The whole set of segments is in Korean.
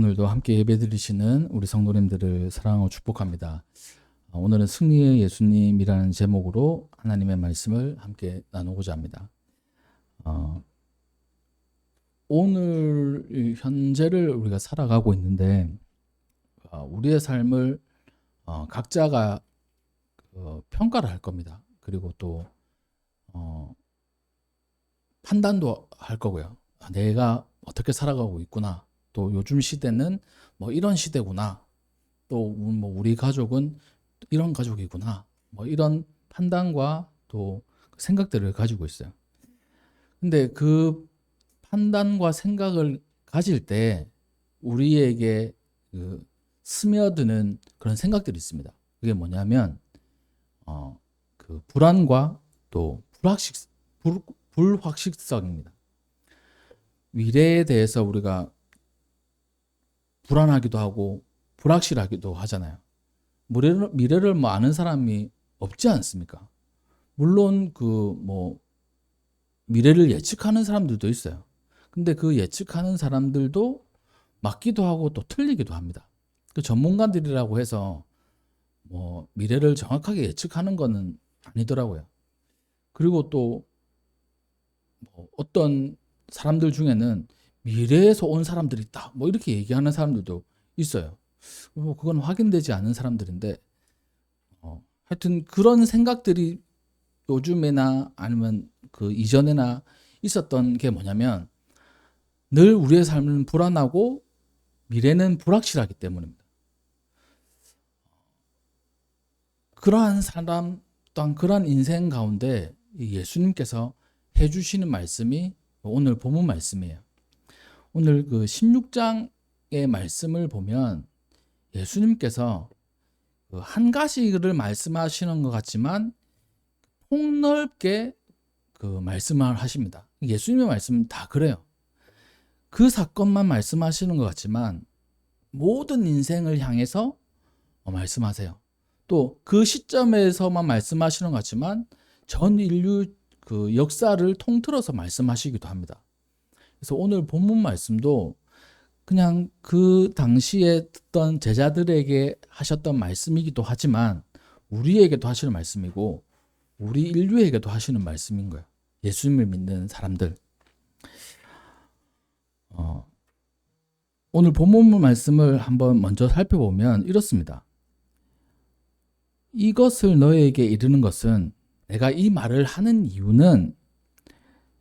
오늘도 함께 예배드리시는 우리 성도님들을 사랑하고 축복합니다. 오늘은 승리의 예수님이라는 제목으로 하나님의 말씀을 함께 나누고자 합니다. 오늘 현재를 우리가 살아가고 있는데 우리의 삶을 각자가 평가를 할 겁니다. 그리고 또 판단도 할 거고요. 내가 어떻게 살아가고 있구나. 또 요즘 시대는 뭐 이런 시대구나. 또 뭐 우리 가족은 이런 가족이구나. 뭐 이런 판단과 또 생각들을 가지고 있어요. 근데 그 판단과 생각을 가질 때 우리에게 스며드는 그런 생각들이 있습니다. 그게 뭐냐면 그 불안과 또 불확실성입니다. 미래에 대해서 우리가 불안하기도 하고 불확실하기도 하잖아요. 미래를 뭐 아는 사람이 없지 않습니까? 물론 미래를 예측하는 사람들도 있어요. 근데 그 예측하는 사람들도 맞기도 하고 또 틀리기도 합니다. 그 전문가들이라고 해서 뭐 미래를 정확하게 예측하는 거는 아니더라고요. 그리고 또 뭐 어떤 사람들 중에는 미래에서 온 사람들이 있다. 뭐 이렇게 얘기하는 사람들도 있어요. 그건 확인되지 않은 사람들인데 하여튼 그런 생각들이 요즘에나 아니면 그 이전에나 있었던 게 뭐냐면 늘 우리의 삶은 불안하고 미래는 불확실하기 때문입니다. 그러한 사람 또한 그러한 인생 가운데 예수님께서 해주시는 말씀이 오늘 본문 말씀이에요. 오늘 그 16장의 말씀을 보면 예수님께서 한 가지를 말씀하시는 것 같지만 폭넓게 그 말씀을 하십니다. 예수님의 말씀은 다 그래요. 그 사건만 말씀하시는 것 같지만 모든 인생을 향해서 말씀하세요. 또 그 시점에서만 말씀하시는 것 같지만 전 인류 그 역사를 통틀어서 말씀하시기도 합니다. 그래서 오늘 본문 말씀도 그냥 그 당시에 듣던 제자들에게 하셨던 말씀이기도 하지만 우리에게도 하시는 말씀이고 우리 인류에게도 하시는 말씀인 거예요. 예수님을 믿는 사람들. 오늘 본문 말씀을 한번 먼저 살펴보면 이렇습니다. 이것을 너희에게 이르는 것은 내가 이 말을 하는 이유는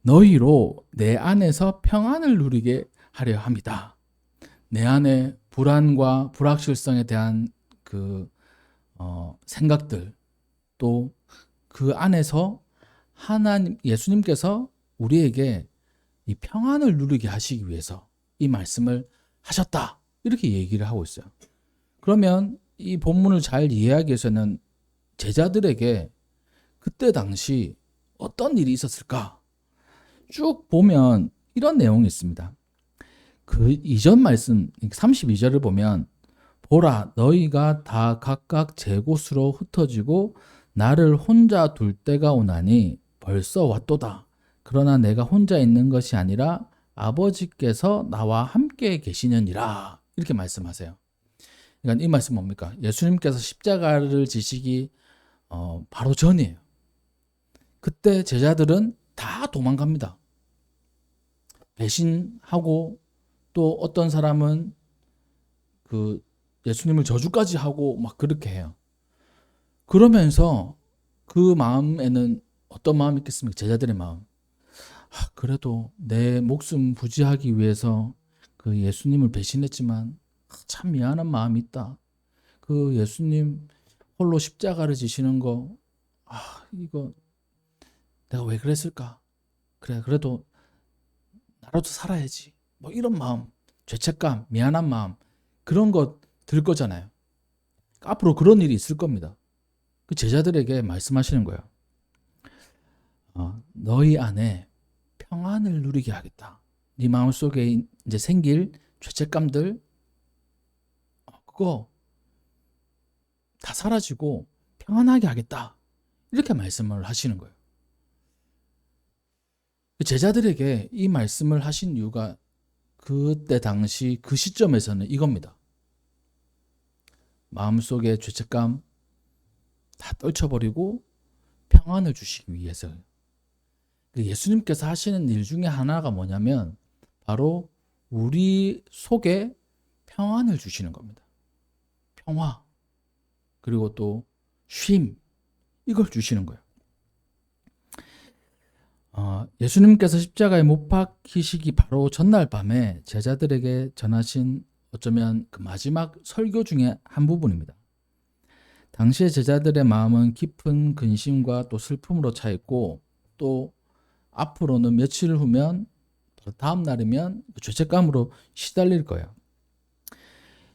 너희로 내 안에서 평안을 누리게 하려 합니다. 내 안에 불안과 불확실성에 대한 그 생각들 또 그 안에서 하나님 예수님께서 우리에게 이 평안을 누리게 하시기 위해서 이 말씀을 하셨다 이렇게 얘기를 하고 있어요. 그러면 이 본문을 잘 이해하기 위해서는 제자들에게 그때 당시 어떤 일이 있었을까 쭉 보면 이런 내용이 있습니다. 그 이전 말씀 32절을 보면 보라 너희가 다 각각 제 곳으로 흩어지고 나를 혼자 둘 때가 오나니 벌써 왔도다. 그러나 내가 혼자 있는 것이 아니라 아버지께서 나와 함께 계시느니라. 이렇게 말씀하세요. 그러니까 이 말씀 뭡니까? 예수님께서 십자가를 지시기 바로 전이에요. 그때 제자들은 다 도망갑니다. 배신하고 또 어떤 사람은 그 예수님을 저주까지 하고 막 그렇게 해요. 그러면서 그 마음에는 어떤 마음이 있겠습니까? 제자들의 마음. 그래도 내 목숨 부지하기 위해서 그 예수님을 배신했지만 참 미안한 마음이 있다. 그 예수님 홀로 십자가를 지시는 거, 이거 내가 왜 그랬을까? 그래, 그래도 나라도 살아야지. 뭐 이런 마음, 죄책감, 미안한 마음, 그런 거 들 거잖아요. 앞으로 그런 일이 있을 겁니다. 그 제자들에게 말씀하시는 거예요. 너희 안에 평안을 누리게 하겠다. 네 마음속에 이제 생길 죄책감들, 그거 다 사라지고 평안하게 하겠다. 이렇게 말씀을 하시는 거예요. 제자들에게 이 말씀을 하신 이유가 그때 당시 그 시점에서는 이겁니다. 마음속에 죄책감 다 떨쳐버리고 평안을 주시기 위해서요. 예수님께서 하시는 일 중에 하나가 뭐냐면 바로 우리 속에 평안을 주시는 겁니다. 평화, 그리고 또 쉼, 이걸 주시는 거예요. 예수님께서 십자가에 못 박히시기 바로 전날 밤에 제자들에게 전하신 어쩌면 그 마지막 설교 중에 한 부분입니다. 당시의 제자들의 마음은 깊은 근심과 또 슬픔으로 차 있고, 또 앞으로는 며칠 후면 다음 날이면 죄책감으로 시달릴 거예요.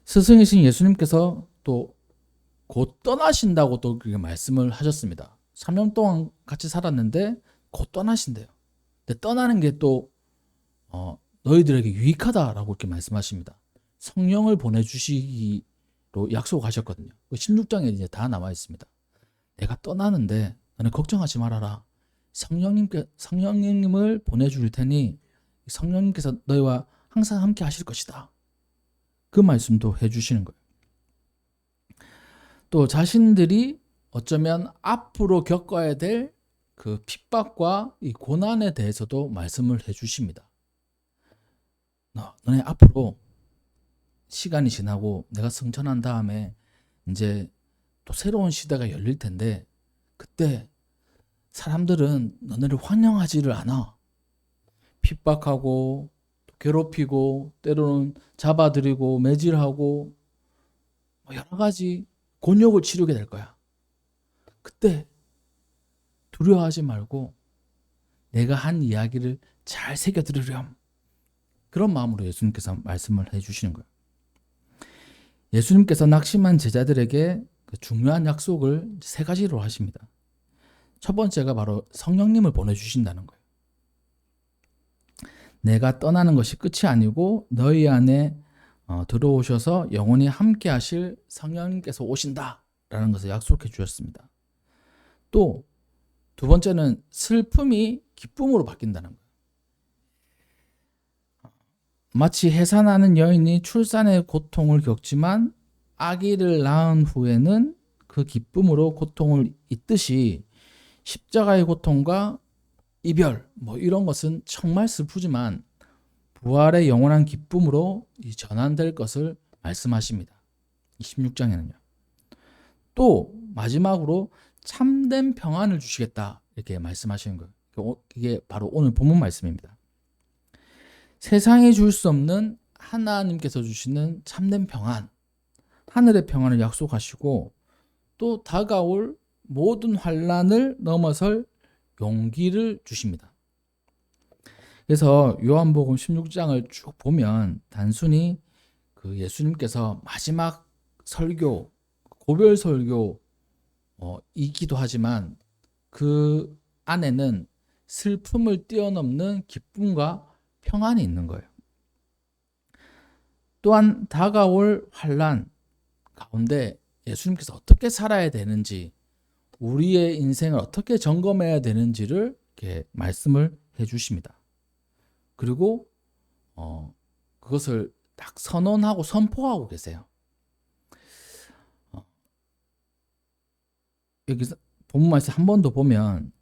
스승이신 예수님께서 또 곧 떠나신다고 또 그렇게 말씀을 하셨습니다. 3년 동안 같이 살았는데 곧 떠나신대요. 근데 떠나는 게 또 너희들에게 유익하다라고 이렇게 말씀하십니다. 성령을 보내주시기로 약속하셨거든요. 16장에 이제 다 나와 있습니다. 내가 떠나는데 너는 걱정하지 말아라. 성령님을 보내줄 테니 성령님께서 너희와 항상 함께 하실 것이다. 그 말씀도 해주시는 거예요. 또 자신들이 어쩌면 앞으로 겪어야 될 그 핍박과 이 고난에 대해서도 말씀을 해주십니다. 너네 앞으로 시간이 지나고 내가 승천한 다음에 이제 또 새로운 시대가 열릴 텐데 그때 사람들은 너네를 환영하지를 않아. 핍박하고 괴롭히고 때로는 잡아들이고 매질하고 여러 가지 곤욕을 치르게 될 거야. 그때 두려워하지 말고 내가 한 이야기를 잘 새겨들으렴. 그런 마음으로 예수님께서 말씀을 해주시는 거예요. 예수님께서 낙심한 제자들에게 그 중요한 약속을 3가지로 하십니다. 첫 번째가 바로 성령님을 보내주신다는 거예요. 내가 떠나는 것이 끝이 아니고 너희 안에 들어오셔서 영원히 함께 하실 성령님께서 오신다라는 것을 약속해 주셨습니다. 또 두 번째는 슬픔이 기쁨으로 바뀐다는 거예요. 마치 해산하는 여인이 출산의 고통을 겪지만 아기를 낳은 후에는 그 기쁨으로 고통을 잊듯이 십자가의 고통과 이별 이런 것은 정말 슬프지만 부활의 영원한 기쁨으로 전환될 것을 말씀하십니다. 26장에는요. 또 마지막으로 참된 평안을 주시겠다 이렇게 말씀하시는 거예요. 이게 바로 오늘 본문 말씀입니다. 세상이 줄 수 없는 하나님께서 주시는 참된 평안, 하늘의 평안을 약속하시고 또 다가올 모든 환난을 넘어설 용기를 주십니다. 그래서 요한복음 16장을 쭉 보면 단순히 그 예수님께서 마지막 설교, 고별 설교 이기도 하지만 그 안에는 슬픔을 뛰어넘는 기쁨과 평안이 있는 거예요. 또한 다가올 환난 가운데 예수님께서 어떻게 살아야 되는지, 우리의 인생을 어떻게 점검해야 되는지를 이렇게 말씀을 해주십니다. 그리고 그것을 딱 선언하고 선포하고 계세요. 여기서 본문 말씀 한 번 더 보면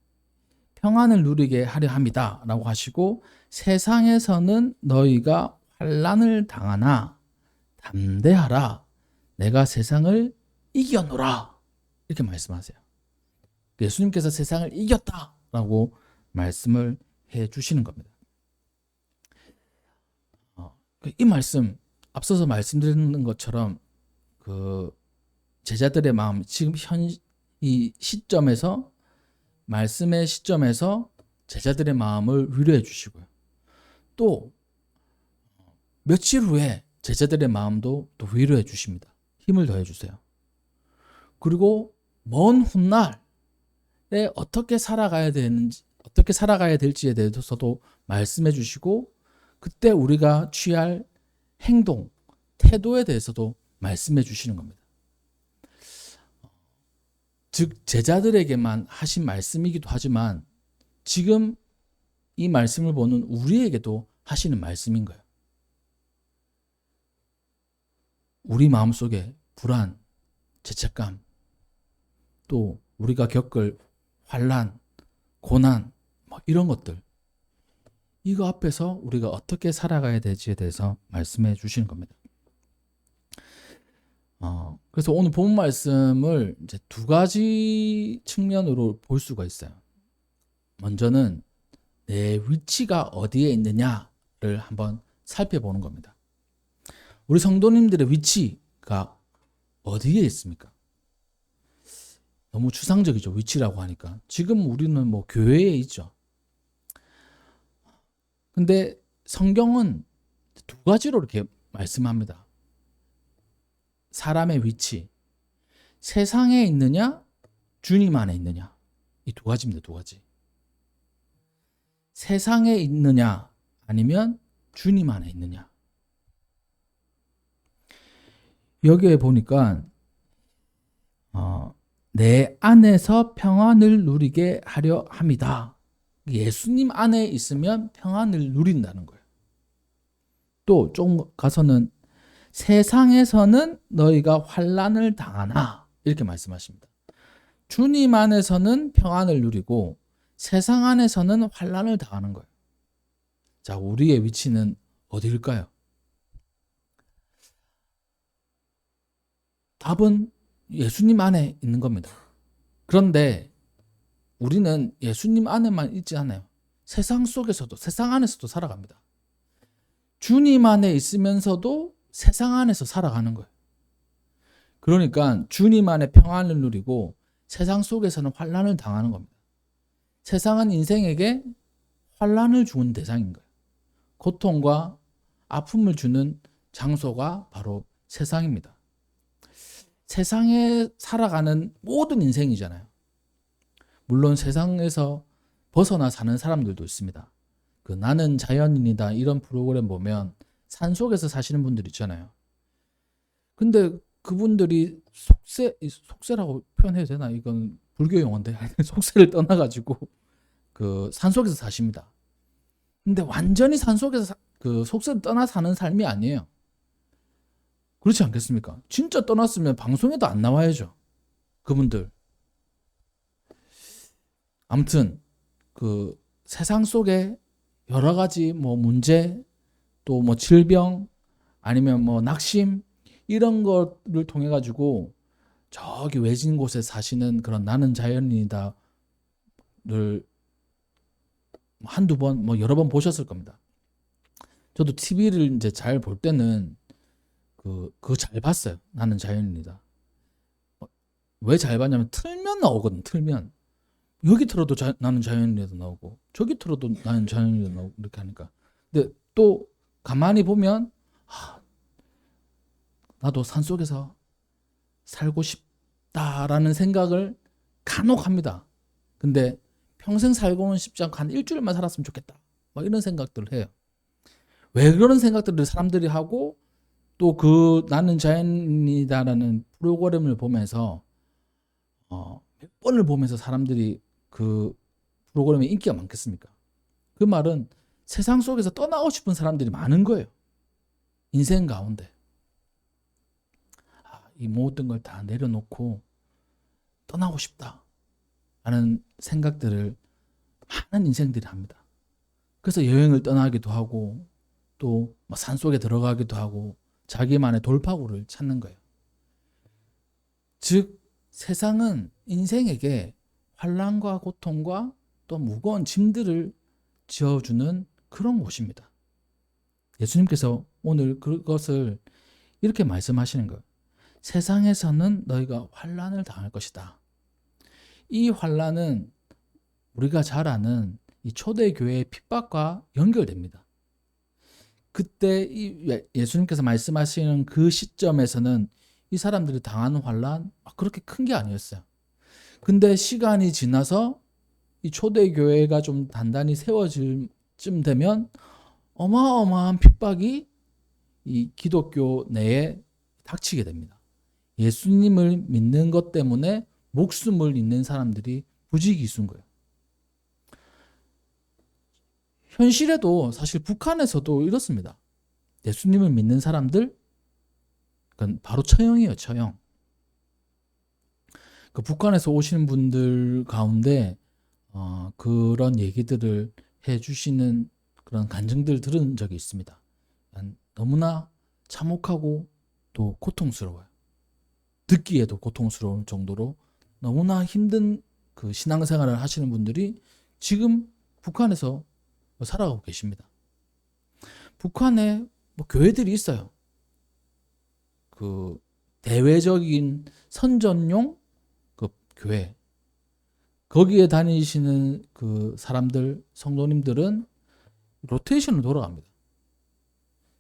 평안을 누리게 하려 합니다 라고 하시고 세상에서는 너희가 환난을 당하나 담대하라 내가 세상을 이겨노라 이렇게 말씀하세요. 예수님께서 세상을 이겼다라고 말씀을 해 주시는 겁니다. 이 말씀 앞서서 말씀드린 것처럼 그 제자들의 마음 지금 이 시점에서 말씀의 시점에서 제자들의 마음을 위로해 주시고요. 또 며칠 후에 제자들의 마음도 또 위로해 주십니다. 힘을 더해 주세요. 그리고 먼 훗날에 어떻게 살아가야 되는지, 어떻게 살아가야 될지에 대해서도 말씀해 주시고 그때 우리가 취할 행동, 태도에 대해서도 말씀해 주시는 겁니다. 즉 제자들에게만 하신 말씀이기도 하지만 지금 이 말씀을 보는 우리에게도 하시는 말씀인 거예요. 우리 마음속에 불안, 죄책감, 또 우리가 겪을 환난, 고난, 뭐 이런 것들, 이거 앞에서 우리가 어떻게 살아가야 될지에 대해서 말씀해 주시는 겁니다. 그래서 오늘 본 말씀을 이제 두 가지 측면으로 볼 수가 있어요. 먼저는 내 위치가 어디에 있느냐를 한번 살펴보는 겁니다. 우리 성도님들의 위치가 어디에 있습니까? 너무 추상적이죠. 위치라고 하니까. 지금 우리는 뭐 교회에 있죠. 근데 성경은 두 가지로 이렇게 말씀합니다. 사람의 위치. 세상에 있느냐, 주님 안에 있느냐. 이 두 가지입니다. 두 가지. 세상에 있느냐, 아니면 주님 안에 있느냐. 여기에 보니까 내 안에서 평안을 누리게 하려 함이다. 예수님 안에 있으면 평안을 누린다는 거예요. 또 좀 가서는 세상에서는 너희가 환난을 당하나 이렇게 말씀하십니다. 주님 안에서는 평안을 누리고 세상 안에서는 환난을 당하는 거예요. 자, 우리의 위치는 어디일까요? 답은 예수님 안에 있는 겁니다. 그런데 우리는 예수님 안에만 있지 않아요. 세상 속에서도, 세상 안에서도 살아갑니다. 주님 안에 있으면서도 세상 안에서 살아가는 거예요. 그러니까 주님 안에 평안을 누리고 세상 속에서는 환난을 당하는 겁니다. 세상은 인생에게 환난을 주는 대상인 거예요. 고통과 아픔을 주는 장소가 바로 세상입니다. 세상에 살아가는 모든 인생이잖아요. 물론 세상에서 벗어나 사는 사람들도 있습니다. 그 나는 자연인이다 이런 프로그램 보면 산속에서 사시는 분들 있잖아요. 근데 그분들이 속세라고 표현해도 되나? 이건 불교 용어인데 속세를 떠나가지고 그 산속에서 사십니다. 근데 완전히 산속에서 그 속세를 떠나 사는 삶이 아니에요. 그렇지 않겠습니까? 진짜 떠났으면 방송에도 안 나와야죠. 그분들. 아무튼 그 세상 속에 여러 가지 뭐 문제, 또 뭐 질병, 아니면 뭐 낙심 이런 거를 통해 가지고 저기 외진 곳에 사시는 그런 나는 자연인이다를 한두 번, 뭐 여러 번 보셨을 겁니다. 저도 TV를 이제 잘 볼 때는 그거 잘 봤어요. 나는 자연인이다. 왜 잘 봤냐면 틀면 나오거든. 틀면 여기 틀어도 나는 자연인이다 나오고 저기 틀어도 나는 자연인이다 나오고 이렇게 하니까. 근데 또 가만히 보면 나도 산속에서 살고 싶다라는 생각을 간혹 합니다. 근데 평생 살고는 싶지 않고 한 일주일만 살았으면 좋겠다. 막 이런 생각들을 해요. 왜 그런 생각들을 사람들이 하고 또 그 나는 자연이다라는 프로그램을 보면서 몇 번을 보면서 사람들이 그 프로그램에 인기가 많겠습니까? 그 말은 세상 속에서 떠나고 싶은 사람들이 많은 거예요. 인생 가운데. 이 모든 걸 다 내려놓고 떠나고 싶다 라는 생각들을 많은 인생들이 합니다. 그래서 여행을 떠나기도 하고 또 산속에 들어가기도 하고 자기만의 돌파구를 찾는 거예요. 즉 세상은 인생에게 환난과 고통과 또 무거운 짐들을 지어주는 그런 곳입니다. 예수님께서 오늘 그것을 이렇게 말씀하시는 거예요. 세상에서는 너희가 환난을 당할 것이다. 이 환난은 우리가 잘 아는 이 초대교회의 핍박과 연결됩니다. 그때 예수님께서 말씀하시는 그 시점에서는 이 사람들이 당하는 환난 그렇게 큰 게 아니었어요. 근데 시간이 지나서 이 초대교회가 좀 단단히 세워질 쯤 되면 어마어마한 핍박이 이 기독교 내에 닥치게 됩니다. 예수님을 믿는 것 때문에 목숨을 잃는 사람들이 부지기수인 거예요. 현실에도 사실 북한에서도 이렇습니다. 예수님을 믿는 사람들 그건 바로 처형이에요, 처형. 그 북한에서 오시는 분들 가운데 그런 얘기들을 해주시는 그런 간증들 들은 적이 있습니다. 너무나 참혹하고 또 고통스러워요. 듣기에도 고통스러울 정도로 너무나 힘든 그 신앙생활을 하시는 분들이 지금 북한에서 살아가고 계십니다. 북한에 뭐 교회들이 있어요. 그 대외적인 선전용 그 교회. 거기에 다니시는 그 사람들, 성도님들은 로테이션을 돌아갑니다.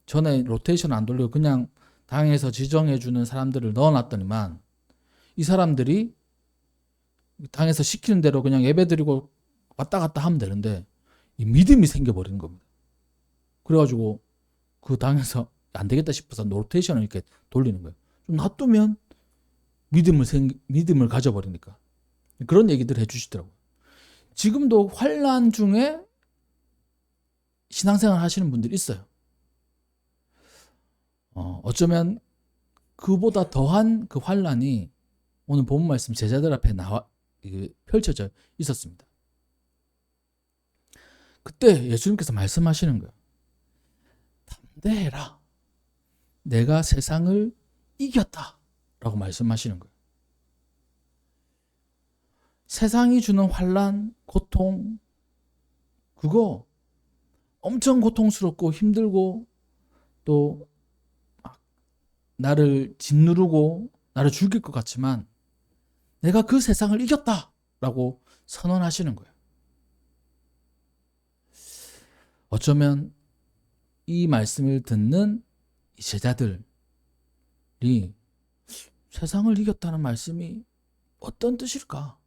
전에 로테이션 안 돌리고 그냥 당에서 지정해주는 사람들을 넣어놨더니만 이 사람들이 당에서 시키는 대로 그냥 예배드리고 왔다 갔다 하면 되는데 이 믿음이 생겨버리는 겁니다. 그래가지고 그 당에서 안 되겠다 싶어서 로테이션을 이렇게 돌리는 거예요. 좀 놔두면 믿음을 가져버리니까. 그런 얘기들 해주시더라고요. 지금도 환난 중에 신앙생활 하시는 분들이 있어요. 어쩌면 그보다 더한 그 환난이 오늘 본 말씀 제자들 앞에 펼쳐져 있었습니다. 그때 예수님께서 말씀하시는 거예요. 담대해라. 내가 세상을 이겼다. 라고 말씀하시는 거예요. 세상이 주는 환난, 고통, 그거 엄청 고통스럽고 힘들고 또 나를 짓누르고 나를 죽일 것 같지만 내가 그 세상을 이겼다 라고 선언하시는 거예요. 어쩌면 이 말씀을 듣는 이 제자들이 세상을 이겼다는 말씀이 어떤 뜻일까?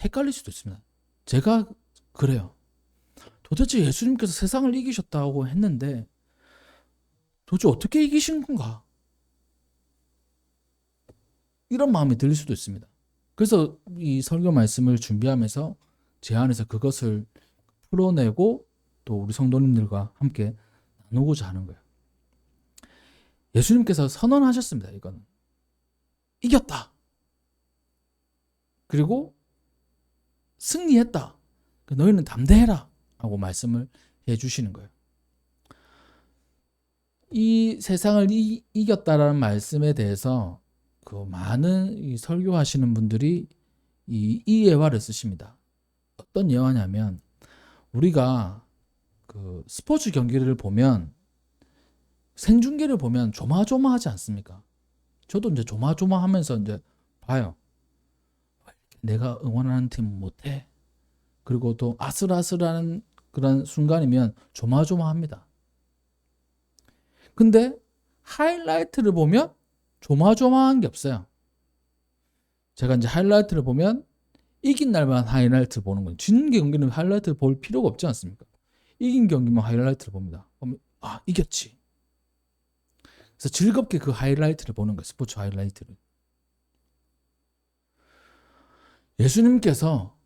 헷갈릴 수도 있습니다. 제가 그래요. 도대체 예수님께서 세상을 이기셨다고 했는데 도대체 어떻게 이기신 건가? 이런 마음이 들릴 수도 있습니다. 그래서 이 설교 말씀을 준비하면서 제 안에서 그것을 풀어내고 또 우리 성도님들과 함께 나누고자 하는 거예요. 예수님께서 선언하셨습니다. 이건 이겼다. 그리고 승리했다. 너희는 담대해라 하고 말씀을 해주시는 거예요. 이 세상을 이겼다라는 말씀에 대해서 그 많은 이 설교하시는 분들이 이 예화를 쓰십니다. 어떤 예화냐면 우리가 그 스포츠 경기를 보면 생중계를 보면 조마조마하지 않습니까? 저도 이제 조마조마하면서 이제 봐요. 내가 응원하는 팀 못해. 그리고 또 아슬아슬한 그런 순간이면 조마조마합니다. 근데 하이라이트를 보면 조마조마한 게 없어요. 제가 이제 하이라이트를 보면 이긴 날만 하이라이트를 보는 거예요. 진 경기는 하이라이트를 볼 필요가 없지 않습니까? 이긴 경기만 하이라이트를 봅니다. 그러면 이겼지. 그래서 즐겁게 그 하이라이트를 보는 거예요. 스포츠 하이라이트를. 예수님께서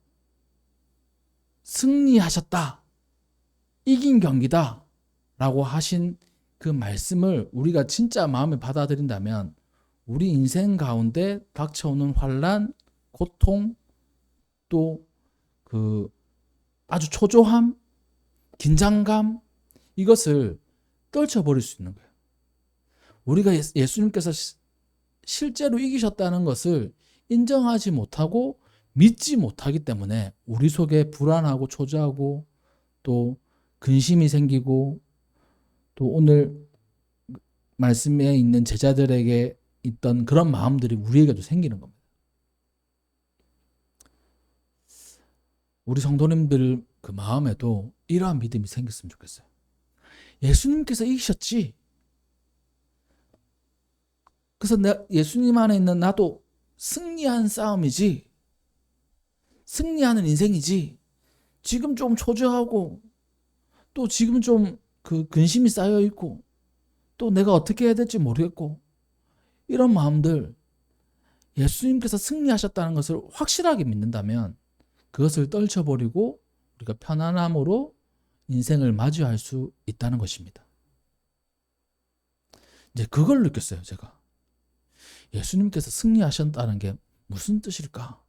승리하셨다. 이긴 경기다. 라고 하신 그 말씀을 우리가 진짜 마음에 받아들인다면 우리 인생 가운데 닥쳐오는 환난, 고통, 또 그 아주 초조함, 긴장감 이것을 떨쳐버릴 수 있는 거예요. 우리가 예수님께서 실제로 이기셨다는 것을 인정하지 못하고 믿지 못하기 때문에 우리 속에 불안하고 초조하고 또 근심이 생기고 또 오늘 말씀에 있는 제자들에게 있던 그런 마음들이 우리에게도 생기는 겁니다. 우리 성도님들 그 마음에도 이러한 믿음이 생겼으면 좋겠어요. 예수님께서 이기셨지. 그래서 예수님 안에 있는 나도 승리한 싸움이지. 승리하는 인생이지. 지금 좀 초조하고 또 지금 좀 그 근심이 쌓여 있고 또 내가 어떻게 해야 될지 모르겠고 이런 마음들 예수님께서 승리하셨다는 것을 확실하게 믿는다면 그것을 떨쳐버리고 우리가 편안함으로 인생을 맞이할 수 있다는 것입니다. 이제 그걸 느꼈어요, 제가. 예수님께서 승리하셨다는 게 무슨 뜻일까?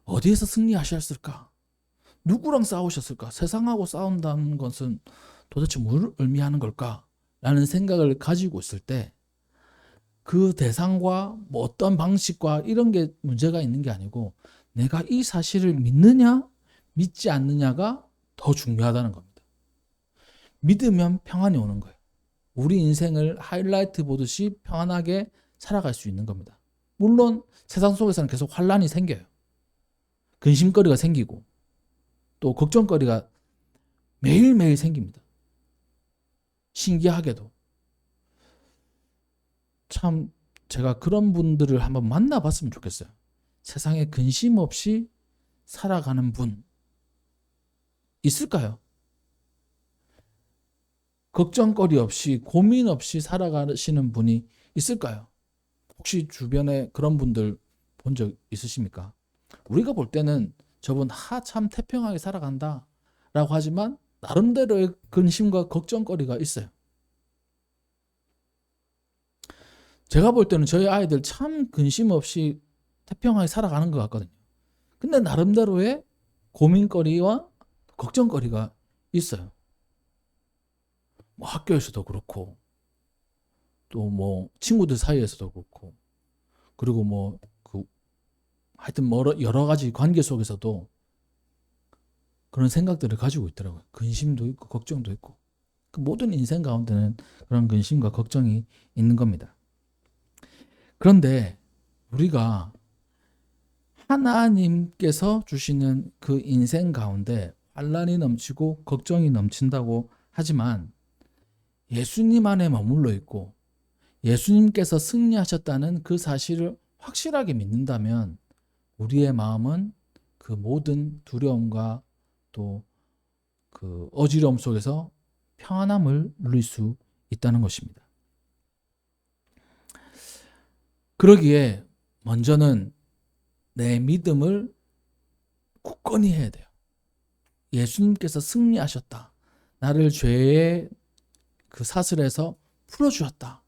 어디에서 승리하셨을까? 누구랑 싸우셨을까? 세상하고 싸운다는 것은 도대체 뭘 의미하는 걸까? 라는 생각을 가지고 있을 때 그 대상과 뭐 어떤 방식과 이런 게 문제가 있는 게 아니고 내가 이 사실을 믿느냐 믿지 않느냐가 더 중요하다는 겁니다. 믿으면 평안이 오는 거예요. 우리 인생을 하이라이트 보듯이 평안하게 살아갈 수 있는 겁니다. 물론 세상 속에서는 계속 환란이 생겨요. 근심거리가 생기고 또 걱정거리가 매일매일 생깁니다. 신기하게도. 참 제가 그런 분들을 한번 만나봤으면 좋겠어요. 세상에 근심 없이 살아가는 분 있을까요? 걱정거리 없이 고민 없이 살아가시는 분이 있을까요? 혹시 주변에 그런 분들 본 적 있으십니까? 우리가 볼 때는 저분 참 태평하게 살아간다 라고 하지만 나름대로의 근심과 걱정거리가 있어요. 제가 볼 때는 저희 아이들 참 근심 없이 태평하게 살아가는 것 같거든요. 근데 나름대로의 고민거리와 걱정거리가 있어요. 뭐 학교에서도 그렇고 또 뭐 친구들 사이에서도 그렇고 그리고 뭐 하여튼 여러 가지 관계 속에서도 그런 생각들을 가지고 있더라고요. 근심도 있고 걱정도 있고 그 모든 인생 가운데는 그런 근심과 걱정이 있는 겁니다. 그런데 우리가 하나님께서 주시는 그 인생 가운데 환난이 넘치고 걱정이 넘친다고 하지만 예수님 안에 머물러 있고 예수님께서 승리하셨다는 그 사실을 확실하게 믿는다면 우리의 마음은 그 모든 두려움과 또 그 어지러움 속에서 평안함을 누릴 수 있다는 것입니다. 그러기에 먼저는 내 믿음을 굳건히 해야 돼요. 예수님께서 승리하셨다. 나를 죄의 그 사슬에서 풀어주셨다.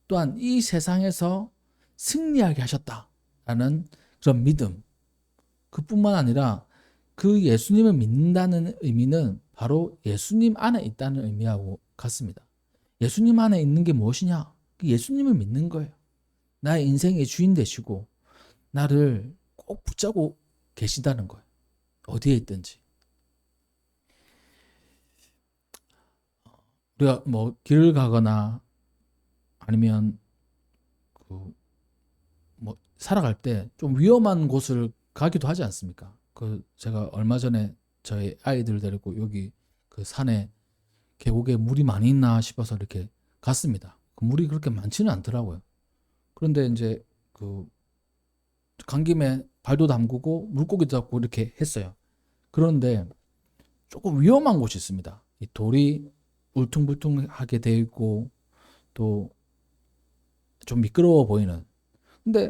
또한 이 세상에서 승리하게 하셨다라는 그런 믿음. 그뿐만 아니라 그 예수님을 믿는다는 의미는 바로 예수님 안에 있다는 의미하고 같습니다. 예수님 안에 있는 게 무엇이냐? 예수님을 믿는 거예요. 나의 인생의 주인 되시고 나를 꼭 붙잡고 계시다는 거예요. 어디에 있든지. 우리가 뭐 길을 가거나 아니면 뭐 살아갈 때 좀 위험한 곳을 가기도 하지 않습니까? 제가 얼마 전에 저희 아이들 데리고 여기 그 산에 계곡에 물이 많이 있나 싶어서 이렇게 갔습니다. 그 물이 그렇게 많지는 않더라고요. 그런데 이제 간 김에 발도 담그고 물고기도 잡고 이렇게 했어요. 그런데 조금 위험한 곳이 있습니다. 이 돌이 울퉁불퉁하게 되어 있고 또 좀 미끄러워 보이는. 근데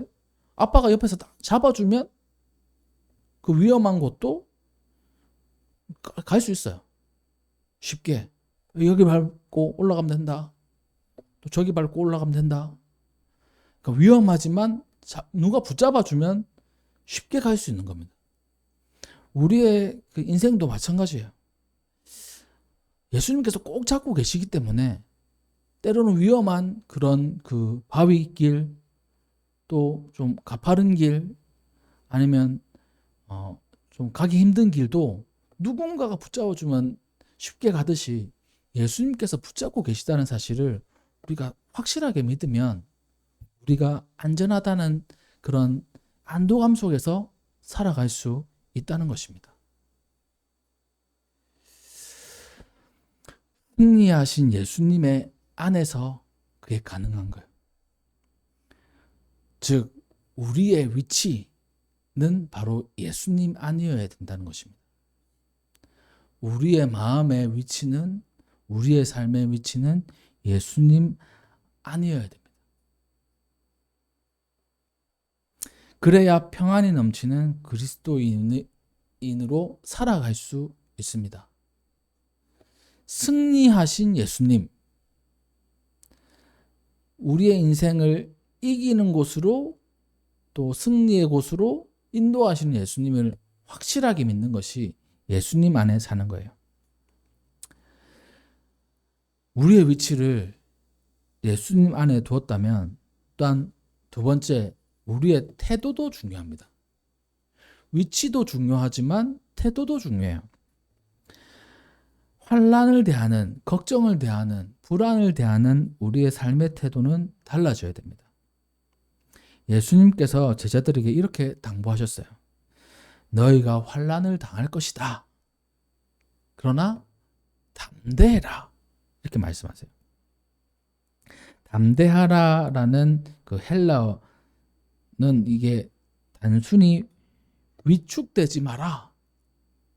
아빠가 옆에서 딱 잡아주면 그 위험한 곳도 갈 수 있어요. 쉽게. 여기 밟고 올라가면 된다. 또 저기 밟고 올라가면 된다. 그러니까 위험하지만 누가 붙잡아주면 쉽게 갈 수 있는 겁니다. 우리의 그 인생도 마찬가지예요. 예수님께서 꼭 잡고 계시기 때문에 때로는 위험한 그런 그 바위길 또 좀 가파른 길 아니면 좀 가기 힘든 길도 누군가가 붙잡아주면 쉽게 가듯이 예수님께서 붙잡고 계시다는 사실을 우리가 확실하게 믿으면 우리가 안전하다는 그런 안도감 속에서 살아갈 수 있다는 것입니다. 승리하신 예수님의 안에서 그게 가능한 거예요. 즉 우리의 위치는 바로 예수님 안이어야 된다는 것입니다. 우리의 마음의 위치는 우리의 삶의 위치는 예수님 안이어야 됩니다. 그래야 평안이 넘치는 그리스도인으로 살아갈 수 있습니다. 승리하신 예수님, 우리의 인생을 이기는 곳으로 또 승리의 곳으로 인도하시는 예수님을 확실하게 믿는 것이 예수님 안에 사는 거예요. 우리의 위치를 예수님 안에 두었다면 또한 두 번째, 우리의 태도도 중요합니다. 위치도 중요하지만 태도도 중요해요. 환난을 대하는, 걱정을 대하는, 불안을 대하는 우리의 삶의 태도는 달라져야 됩니다. 예수님께서 제자들에게 이렇게 당부하셨어요. 너희가 환난을 당할 것이다. 그러나 담대해라. 이렇게 말씀하세요. 담대하라라는 그 헬라어는 이게 단순히 위축되지 마라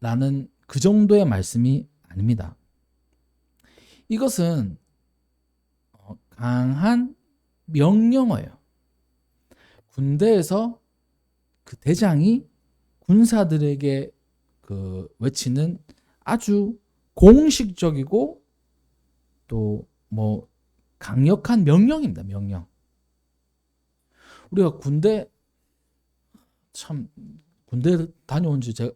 라는 그 정도의 말씀이 아닙니다. 이것은 강한 명령어예요. 군대에서 그 대장이 군사들에게 그 외치는 아주 공식적이고 또 뭐 강력한 명령입니다. 명령. 우리가 군대 다녀온 지 제가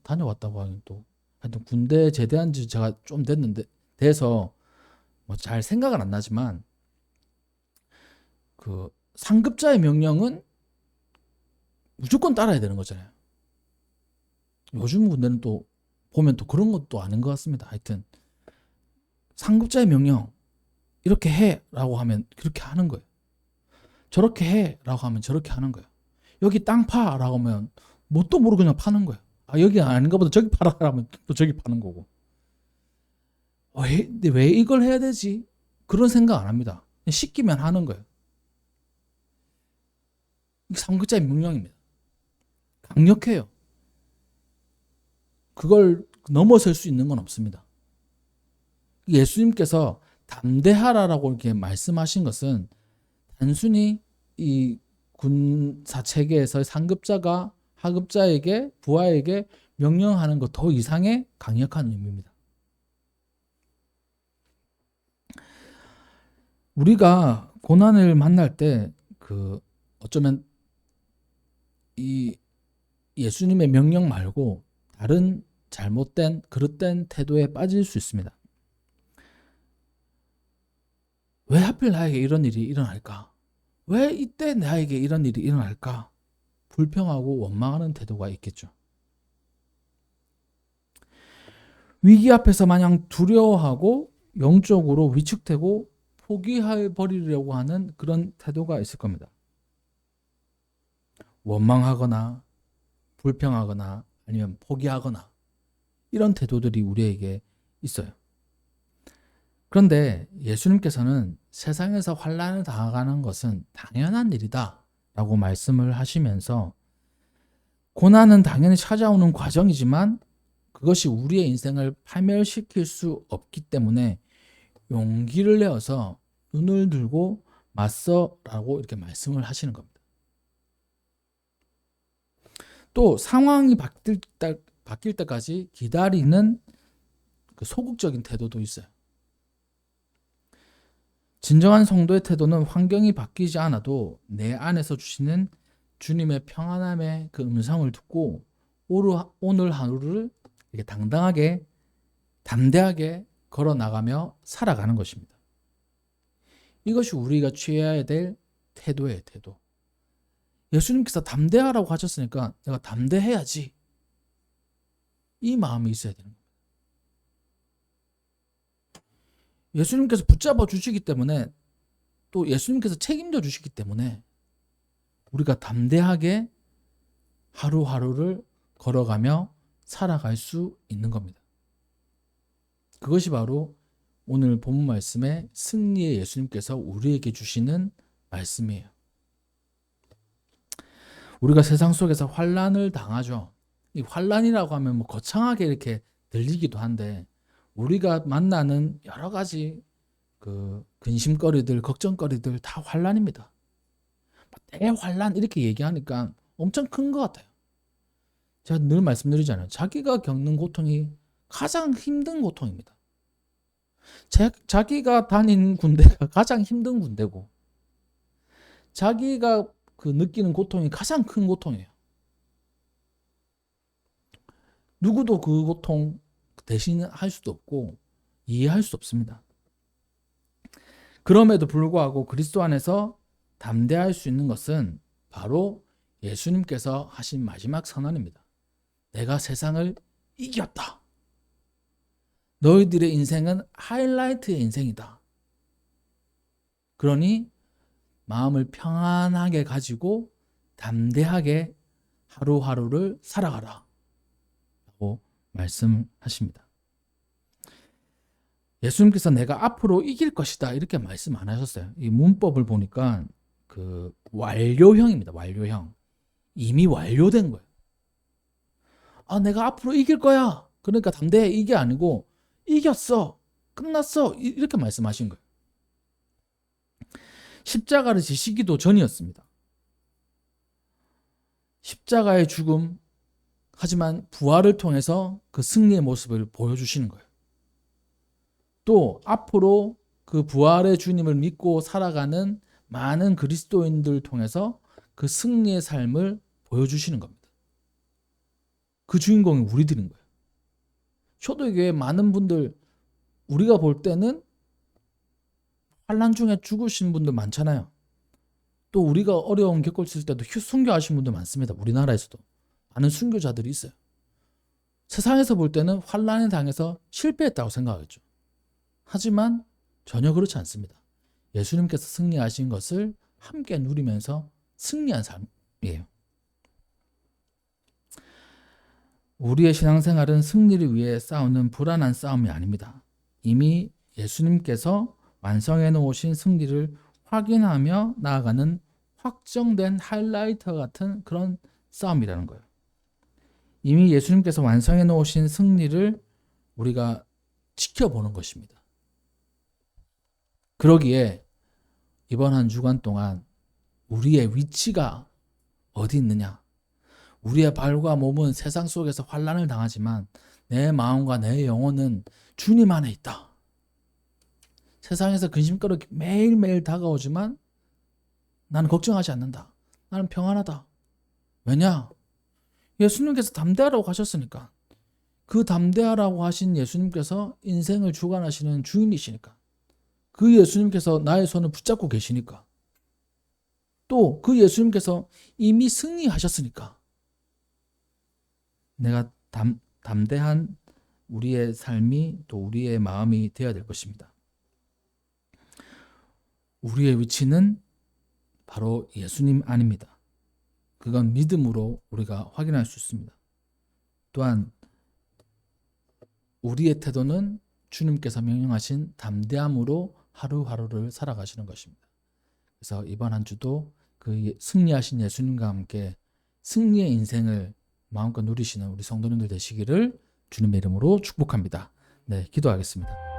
다녀왔다고 하긴 또 하여튼 군대 제대한 지 제가 좀 됐는데 돼서 뭐 잘 생각은 안 나지만 그 상급자의 명령은 무조건 따라야 되는 거잖아요. 요즘 군대는 또 보면 또 그런 것도 아닌 것 같습니다. 하여튼 상급자의 명령 이렇게 해라고 하면 그렇게 하는 거예요. 저렇게 해라고 하면 저렇게 하는 거예요. 여기 땅 파라고 하면 뭣도 모르고 그냥 파는 거예요. 아, 여기 아닌가 보다 저기 파라 하면 또 저기 파는 거고. 왜 이걸 해야 되지? 그런 생각 안 합니다. 시키면 하는 거예요. 이게 상급자의 명령입니다. 강력해요. 그걸 넘어설 수 있는 건 없습니다. 예수님께서 담대하라라고 이렇게 말씀하신 것은 단순히 이 군사 체계에서 상급자가 하급자에게 부하에게 명령하는 것 더 이상의 강력한 의미입니다. 우리가 고난을 만날 때 그 어쩌면 이 예수님의 명령 말고 다른 잘못된 그릇된 태도에 빠질 수 있습니다. 왜 하필 나에게 이런 일이 일어날까? 왜 이때 나에게 이런 일이 일어날까? 불평하고 원망하는 태도가 있겠죠. 위기 앞에서 마냥 두려워하고 영적으로 위축되고 포기해버리려고 하는 그런 태도가 있을 겁니다. 원망하거나 불평하거나 아니면 포기하거나 이런 태도들이 우리에게 있어요. 그런데 예수님께서는 세상에서 환난을 당하는 것은 당연한 일이다 라고 말씀을 하시면서 고난은 당연히 찾아오는 과정이지만 그것이 우리의 인생을 파멸시킬 수 없기 때문에 용기를 내어서 눈을 들고 맞서라고 이렇게 말씀을 하시는 겁니다. 또 상황이 바뀔 때까지 기다리는 그 소극적인 태도도 있어요. 진정한 성도의 태도는 환경이 바뀌지 않아도 내 안에서 주시는 주님의 평안함의 그 음성을 듣고 오늘 하루를 이렇게 당당하게 담대하게 걸어 나가며 살아가는 것입니다. 이것이 우리가 취해야 될 태도예요, 태도. 예수님께서 담대하라고 하셨으니까 내가 담대해야지. 이 마음이 있어야 되는 겁니다. 예수님께서 붙잡아 주시기 때문에 또 예수님께서 책임져 주시기 때문에 우리가 담대하게 하루하루를 걸어가며 살아갈 수 있는 겁니다. 그것이 바로 오늘 본문 말씀의 승리의 예수님께서 우리에게 주시는 말씀이에요. 우리가 세상 속에서 환난을 당하죠. 이 환난이라고 하면 뭐 거창하게 이렇게 들리기도 한데 우리가 만나는 여러 가지 그 근심거리들, 걱정거리들 다 환난입니다. 대환난 이렇게 얘기하니까 엄청 큰 것 같아요. 제가 늘 말씀드리잖아요. 자기가 겪는 고통이 가장 힘든 고통입니다. 자기가 다닌 군대가 가장 힘든 군대고 자기가 그 느끼는 고통이 가장 큰 고통이에요. 누구도 그 고통 대신할 수도 없고 이해할 수 없습니다. 그럼에도 불구하고 그리스도 안에서 담대할 수 있는 것은 바로 예수님께서 하신 마지막 선언입니다. 내가 세상을 이겼다. 너희들의 인생은 하이라이트의 인생이다. 그러니 마음을 평안하게 가지고 담대하게 하루하루를 살아가라 라고 말씀하십니다. 예수님께서 내가 앞으로 이길 것이다 이렇게 말씀 안 하셨어요. 이 문법을 보니까 그 완료형입니다. 완료형. 이미 완료된 거예요. 내가 앞으로 이길 거야. 그러니까 담대해. 이게 아니고 이겼어. 끝났어. 이렇게 말씀하신 거예요. 십자가를 지시기도 전이었습니다. 십자가의 죽음, 하지만 부활을 통해서 그 승리의 모습을 보여주시는 거예요. 또 앞으로 그 부활의 주님을 믿고 살아가는 많은 그리스도인들을 통해서 그 승리의 삶을 보여주시는 겁니다. 그 주인공이 우리들인 거예요. 초대교회 많은 분들 우리가 볼 때는 환난 중에 죽으신 분들 많잖아요. 또 우리가 어려움 겪었을 때도 순교하신 분들 많습니다. 우리나라에서도 많은 순교자들이 있어요. 세상에서 볼 때는 환난에 당해서 실패했다고 생각하겠죠. 하지만 전혀 그렇지 않습니다. 예수님께서 승리하신 것을 함께 누리면서 승리한 삶이에요. 우리의 신앙생활은 승리를 위해 싸우는 불안한 싸움이 아닙니다. 이미 예수님께서 완성해 놓으신 승리를 확인하며 나아가는 확정된 하이라이터 같은 그런 싸움이라는 거예요. 이미 예수님께서 완성해 놓으신 승리를 우리가 지켜보는 것입니다. 그러기에 이번 한 주간 동안 우리의 위치가 어디 있느냐? 우리의 발과 몸은 세상 속에서 환난을 당하지만 내 마음과 내 영혼은 주님 안에 있다. 세상에서 근심거리 매일매일 다가오지만 나는 걱정하지 않는다. 나는 평안하다. 왜냐? 예수님께서 담대하라고 하셨으니까. 그 담대하라고 하신 예수님께서 인생을 주관하시는 주인이시니까. 그 예수님께서 나의 손을 붙잡고 계시니까. 또 그 예수님께서 이미 승리하셨으니까. 내가 담대한 우리의 삶이 또 우리의 마음이 되어야 될 것입니다. 우리의 위치는 바로 예수님 안입니다. 그건 믿음으로 우리가 확인할 수 있습니다. 또한 우리의 태도는 주님께서 명령하신 담대함으로 하루하루를 살아가시는 것입니다. 그래서 이번 한 주도 그 승리하신 예수님과 함께 승리의 인생을 마음껏 누리시는 우리 성도님들 되시기를 주님의 이름으로 축복합니다. 네, 기도하겠습니다.